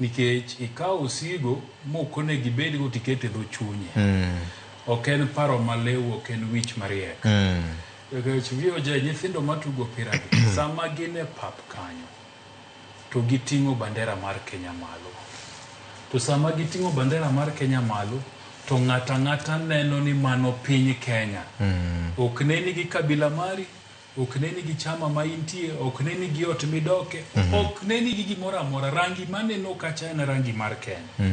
nikech ikawo osigo mokone gibedi go tikete dho chunye. Ok en paro malew, ok en wich mariek. Nikech vioje nyithindo matugo opira sama gin e pap kanyo to giting'o bandera mar Kenya malo. To sama giting'o bandera mar Kenya malo to ng'ata neno ni mano piny Kenya. Ok neni gi kabila mari, ok neni gi chama ma intie, ok neni gi ot midoke, ok neni gi gimoro amora. Rangi maneno kacha en rangi mar Kenya.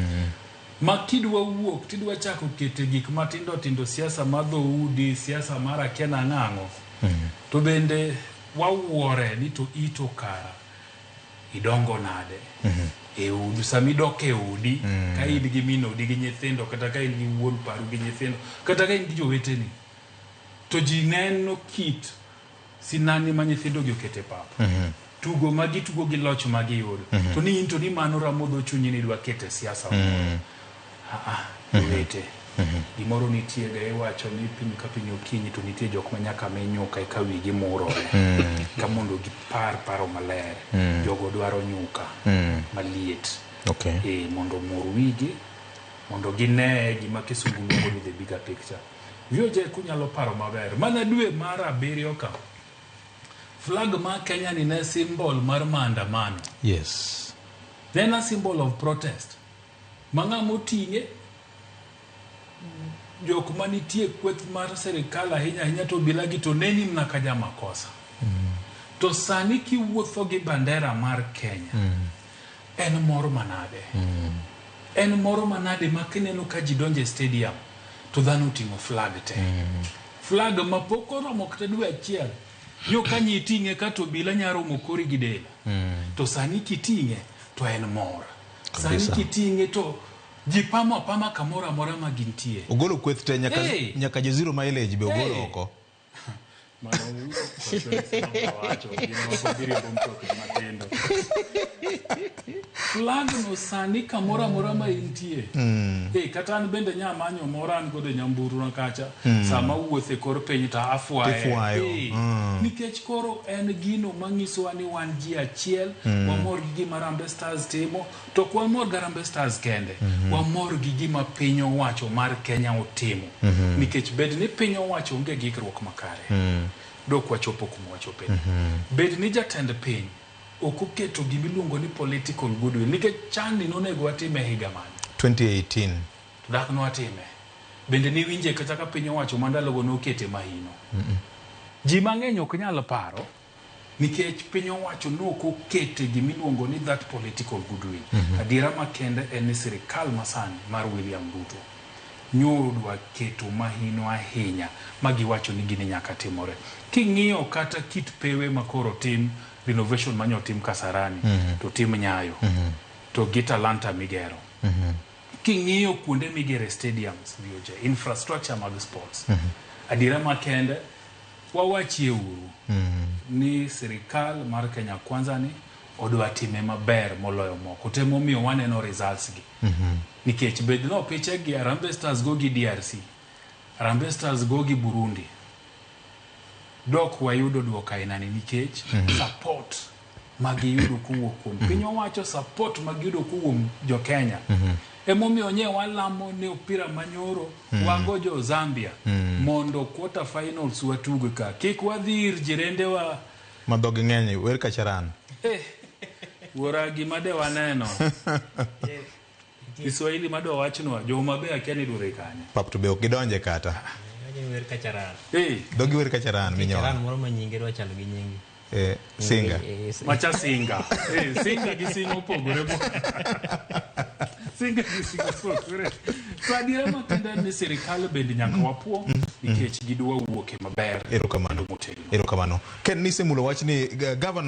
Ma kidwa wuok tidwa chako kete gik matindo tindo, siasa mar dhoudi, siasa mar akia nang'o. To bende wawuore ni to ito kara idongo nade. E udi sami dok e udi ka in gi min odi gi nyithindo, kata ka in gi wuon paru gi nyithindo, kata ka in gi joweteni, to ji neno kit sinani ma nyithindo gi okete pap. Tugo magi tugo gi loch magi yudo. To ni into ni mano ramodho chunyi ni dwa kete siasa. Wete gimoro nitie ga iwacho ni piny ka piny okinyi to nitie jok ma nyaka menyuka ka wigi murore ka mondo gipar paro maler. Jogo dwaro nyuka maliet. Mondo mur wigi, mondo gine gima kisungu luongo ni the bigger picture. Vioje kunyalo paro maber mana dwe mar 7 ka flag ma Kenya ni ne symbol mar maandamano. Yes. Then a symbol of protest. Manga motinge jok manitie kweth mar serikal ahinya to bilagi to neni mnaka ja makosa. To sani kiwuotho gi bandera mar Kenya en moro manade. En moro manade ma kineno ka ji donje stadium to dhano ting'o flag te. Flag ma pok oromo kata dwe achiel. Yo kanyi iting'e ka to bila nyaro mokori gi del. To sani kiting'e to en mor. Sani kiting'e to jipamo pama kamora amora ma gintie. Ogolo kweth te nyaka jeziro mileage be ogolo oko. Flag no sani kamora amora ma intie. Kata an bende nyamanyo mora an gode nyamburu na kacha. Sama wuothe kor piny ta afuaye. Nikech koro en gino manyiso ni wan ji achiel. Wamor gi gima Harambee Stars timo. To kwa mor gi Harambee Stars kende. Wamor gi gima piny owacho mar Kenya otimo. Nikech bed ni piny owacho onge gikruok makare. Dok wachopo kuma wachope. Bed ni jatend piny okuketo gimiluongo ni political goodwill. Nikech chani nonego watime higa mane 2018. Dak no watime. Bende ni winje kata ka piny owacho mandalogo nokete mahino. Ji mang'eny ok nyal paro nikech piny owacho nokokete gimiluongo ni that political goodwill. Adiera makende en ni sirikal masani mar William Ruto nyodwa keto mahino ahinya magiwacho ni gini nyaka timore. King'iyo kata kit pewe makoro tim renovation manyo tim Kasarani to tim Nyayo to Gitalanta migero. King'iyo kuonde migere stadiums bioje infrastructure mag sports. Adiera makende wawachie uru ni sirikal mar Kenya Kwanza ni odwa time maber moloyo moko. Temo miyo waneno results gi. Nikech bedno piche gi Harambee Stars go gi DRC. Harambee Stars go gi Burundi. Dok wayudo duoka inani nikech support magiyudo kuwuok kuom piny owacho, support magiyudo kuom jo Kenya. Emomiyo nye walamo ne opira manyoro wago jo Zambia mondo quarter finals watugo ka. Kik wadhir jirende wa madhogi ng'eny wer kacharan. Wora gima de waneno. Kiswahili madwa wachno joma be akiani dure kanya. Pap to be ok gidonje kata. Wer kacharan. Dogi wer kacharan minyo. Kacharan moro ma nyinge dwa chalo gi nyingi. Singa. Macha singa. Singa gi singa opogore bo. Singa gi singa opogore. To adiera makende ni sirikal bende nyaka wapuo nikech gidwa wuoke maber. Erokamano. Ken nise mulo wach ni governor